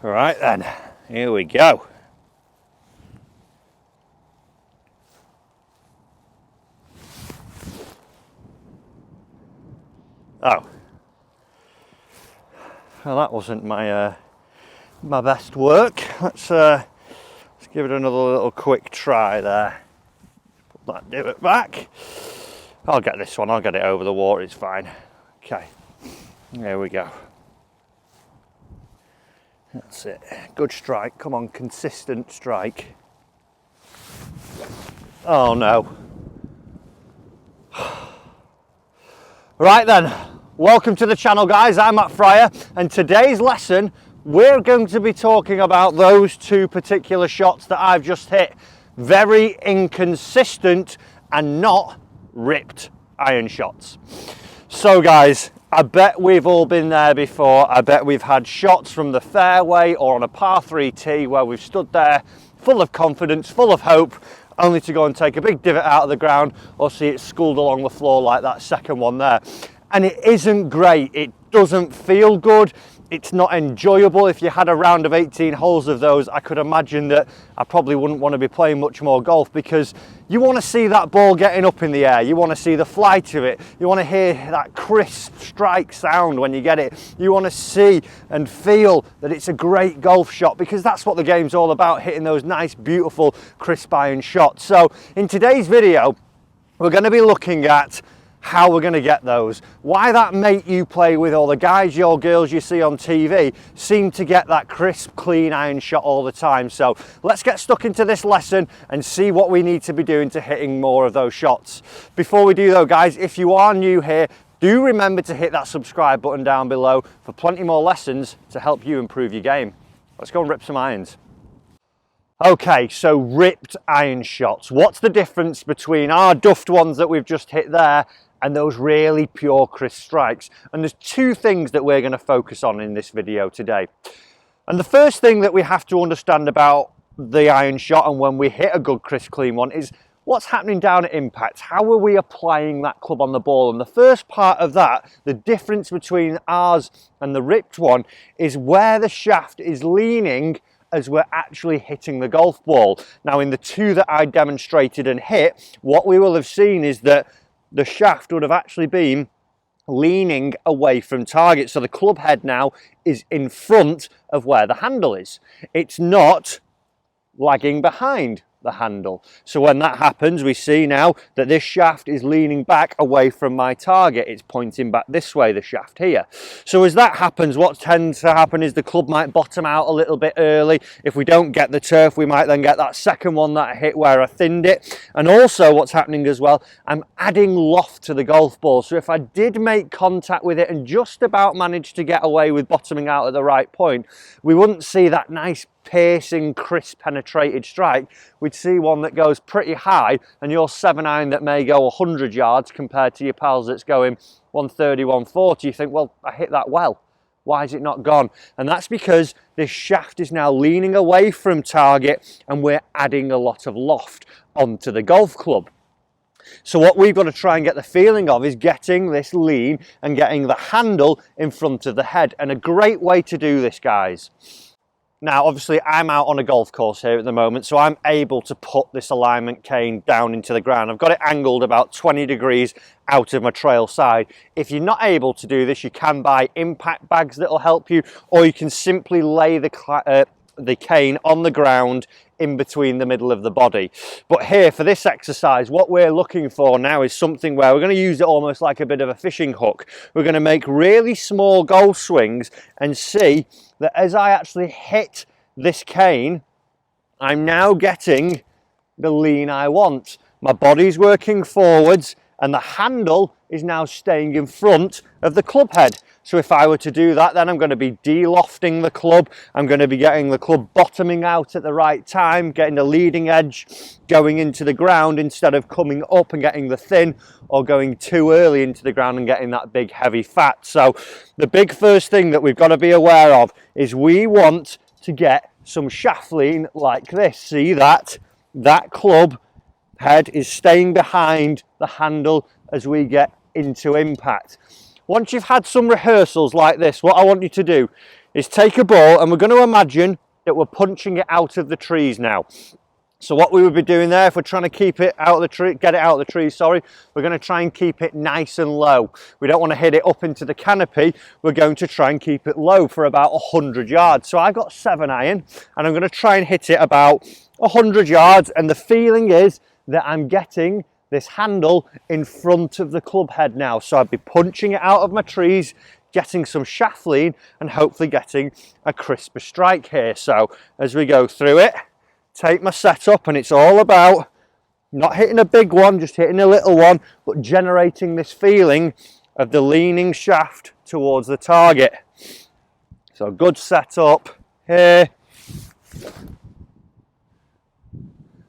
Right then, here we go. Oh, well, that wasn't my my best work. Let's give it another little quick try there. Put that divot back. I'll get this one. I'll get it over the water. It's fine. Okay, there we go. That's it. Good strike. Come on, consistent strike. Oh no. Right then, welcome to the channel, guys. I'm Matt Fryer, and today's lesson we're going to be talking about those two particular shots that I've just hit. Very inconsistent and not ripped iron shots. So guys, I bet we've all been there before. I bet we've had shots from the fairway or on a par 3 tee where we've stood there full of confidence, full of hope, only to go and take a big divot out of the ground or see it schooled along the floor like that second one there. And it isn't great. It doesn't feel good. It's not enjoyable. If you had a round of 18 holes of those, I could imagine that I probably wouldn't want to be playing much more golf, because you want to see that ball getting up in the air. You want to see the flight of it. You want to hear that crisp strike sound when you get it. You want to see and feel that it's a great golf shot, because that's what the game's all about, hitting those nice, beautiful, crisp iron shots. So in today's video, we're going to be looking at how we're going to get those, why that mate you play with or the guys or girls you see on TV seem to get that crisp, clean iron shot all the time. So let's get stuck into this lesson and see what we need to be doing to hitting more of those shots. Before we do though, guys, if you are new here, do remember to hit that subscribe button down below for plenty more lessons to help you improve your game. Let's go and rip some irons. Okay, so ripped iron shots. What's the difference between our duffed ones that we've just hit there and those really pure crisp strikes? And there's two things that we're going to focus on in this video today. And the first thing that we have to understand about the iron shot and when we hit a good crisp clean one is what's happening down at impact. How are we applying that club on the ball? And the first part of that, the difference between ours and the ripped one, is where the shaft is leaning as we're actually hitting the golf ball. Now in the two that I demonstrated and hit, what we will have seen is that the shaft would have actually been leaning away from target. So the club head now is in front of where the handle is. It's not lagging behind the handle. So when that happens, we see now that this shaft is leaning back away from my target. It's pointing back this way, the shaft here. So as that happens, what tends to happen is the club might bottom out a little bit early. If we don't get the turf, we might then get that second one that I hit where I thinned it. And also what's happening as well, I'm adding loft to the golf ball. So if I did make contact with it and just about managed to get away with bottoming out at the right point, we wouldn't see that nice piercing, crisp, penetrated strike. We'd see one that goes pretty high, and your 7-iron that may go 100 yards compared to your pals that's going 130, 140. You think, well, I hit that well. Why is it not gone? And that's because this shaft is now leaning away from target and we're adding a lot of loft onto the golf club. So what we've got to try and get the feeling of is getting this lean and getting the handle in front of the head. And a great way to do this, guys. Now, obviously, I'm out on a golf course here at the moment, so I'm able to put this alignment cane down into the ground. I've got it angled about 20 degrees out of my trail side. If you're not able to do this, you can buy impact bags that will help you, or you can simply lay the cane on the ground in between the middle of the body. But here, for this exercise, what we're looking for now is something where we're going to use it almost like a bit of a fishing hook. We're going to make really small golf swings and see that as I actually hit this cane, I'm now getting the lean I want. My body's working forwards and the handle is now staying in front of the club head. So if I were to do that, then I'm going to be de-lofting the club. I'm going to be getting the club bottoming out at the right time, getting the leading edge going into the ground instead of coming up and getting the thin, or going too early into the ground and getting that big heavy fat. So the big first thing that we've got to be aware of is we want to get some shaft lean like this. See that? That club head is staying behind the handle as we get into impact. Once you've had some rehearsals like this, what I want you to do is take a ball and we're going to imagine that we're punching it out of the trees now. So what we would be doing there, if we're trying to keep it out of the tree, get it out of the trees, sorry, we're going to try and keep it nice and low. We don't want to hit it up into the canopy. We're going to try and keep it low for about 100 yards. So I've got 7 iron and I'm going to try and hit it about 100 yards. And the feeling is that I'm getting this handle in front of the club head now. So I'd be punching it out of my trees, getting some shaft lean and hopefully getting a crisper strike here. So as we go through it, take my setup, and it's all about not hitting a big one, just hitting a little one, but generating this feeling of the leaning shaft towards the target. So good setup here.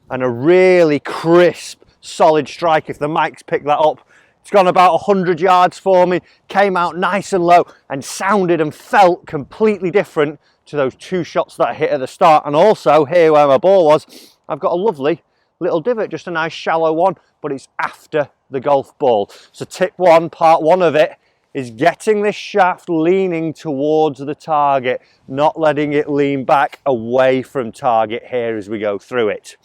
And a really crisp, solid strike. If the mics pick that up, it's gone about 100 yards for me, came out nice and low and sounded and felt completely different to those 2 shots that I hit at the start. And also here where my ball was, I've got a lovely little divot, just a nice shallow one, but it's after the golf ball. So tip 1, part 1 of it, is getting this shaft leaning towards the target, not letting it lean back away from target here as we go through it.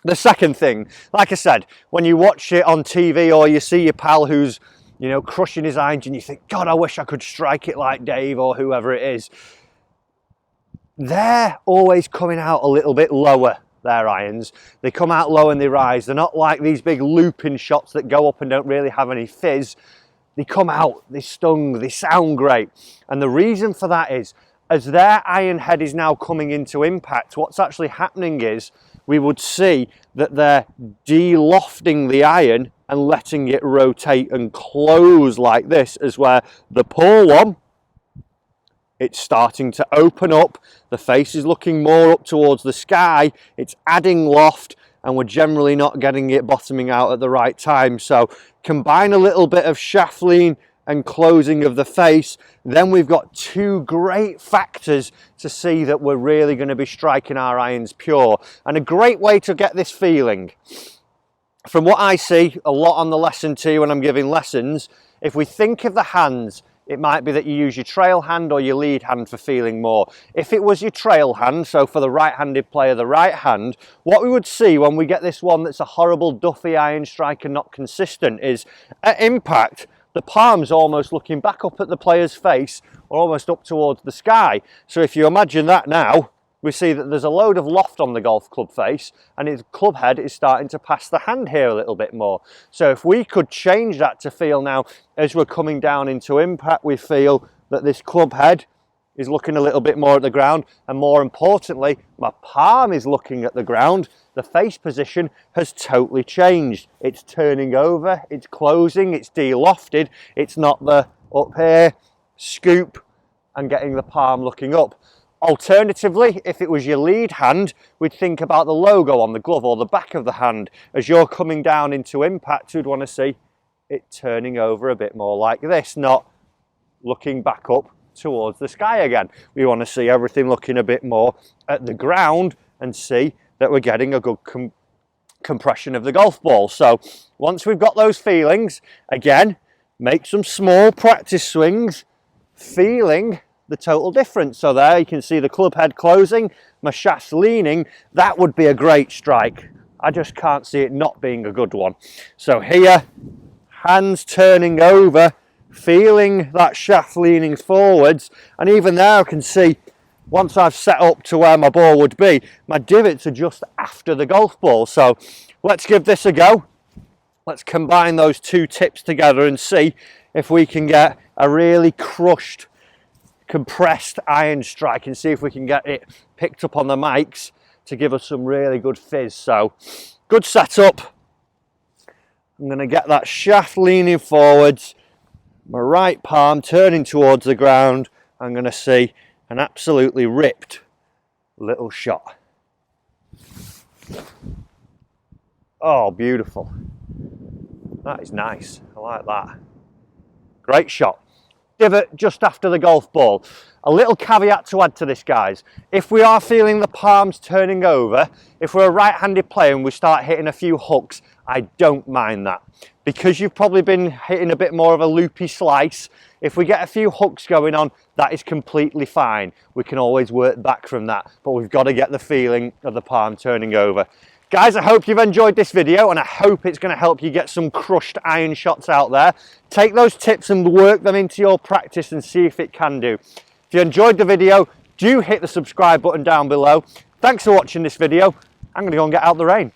The second thing, like I said, when you watch it on TV or you see your pal who's, you know, crushing his irons and you think, God, I wish I could strike it like Dave or whoever it is. They're always coming out a little bit lower, their irons. They come out low and they rise. They're not like these big looping shots that go up and don't really have any fizz. They come out, they stung, they sound great. And the reason for that is, as their iron head is now coming into impact, what's actually happening is we would see that they're de-lofting the iron and letting it rotate and close like this, as where the poor one, it's starting to open up, the face is looking more up towards the sky, it's adding loft, and we're generally not getting it bottoming out at the right time. So combine a little bit of shaft lean and closing of the face, then we've got 2 great factors to see that we're really going to be striking our irons pure. And a great way to get this feeling, from what I see a lot on the lesson too when I'm giving lessons, if we think of the hands, it might be that you use your trail hand or your lead hand for feeling more. If it was your trail hand, so for the right-handed player, the right hand, what we would see when we get this one that's a horrible Duffy iron strike and not consistent is, at impact, the palm's almost looking back up at the player's face or almost up towards the sky. So if you imagine that now, we see that there's a load of loft on the golf club face and its club head is starting to pass the hand here a little bit more. So if we could change that to feel now, as we're coming down into impact, we feel that this club head is looking a little bit more at the ground, and more importantly, my palm is looking at the ground. The face position has totally changed. It's turning over, it's closing, it's de-lofted. It's not the up here, scoop, and getting the palm looking up. Alternatively, if it was your lead hand, we'd think about the logo on the glove or the back of the hand. As you're coming down into impact, you'd want to see it turning over a bit more like this, not looking back up towards the sky again. We want to see everything looking a bit more at the ground and see that we're getting a good compression of the golf ball. So once we've got those feelings, again, make some small practice swings, feeling the total difference. So there you can see the club head closing, my shaft's leaning. That would be a great strike. I just can't see it not being a good one. So here, hands turning over, feeling that shaft leaning forwards, and even there I can see, once I've set up to where my ball would be, my divots are just after the golf ball. So let's give this a go. Let's combine those 2 tips together and see if we can get a really crushed, compressed iron strike, and see if we can get it picked up on the mics to give us some really good fizz. So good setup. I'm going to get that shaft leaning forwards, my right palm turning towards the ground. I'm going to see an absolutely ripped little shot. Oh, beautiful. That is nice. I like that. Great shot. divot just after the golf ball. A little caveat to add to this, guys. If we are feeling the palms turning over, if we're a right-handed player and we start hitting a few hooks, I don't mind that. Because you've probably been hitting a bit more of a loopy slice, if we get a few hooks going on, that is completely fine. We can always work back from that, but we've got to get the feeling of the palm turning over. Guys, I hope you've enjoyed this video and I hope it's going to help you get some crushed iron shots out there. Take those tips and work them into your practice and see if it can do. If you enjoyed the video, do hit the subscribe button down below. Thanks for watching this video. I'm going to go and get out the rain.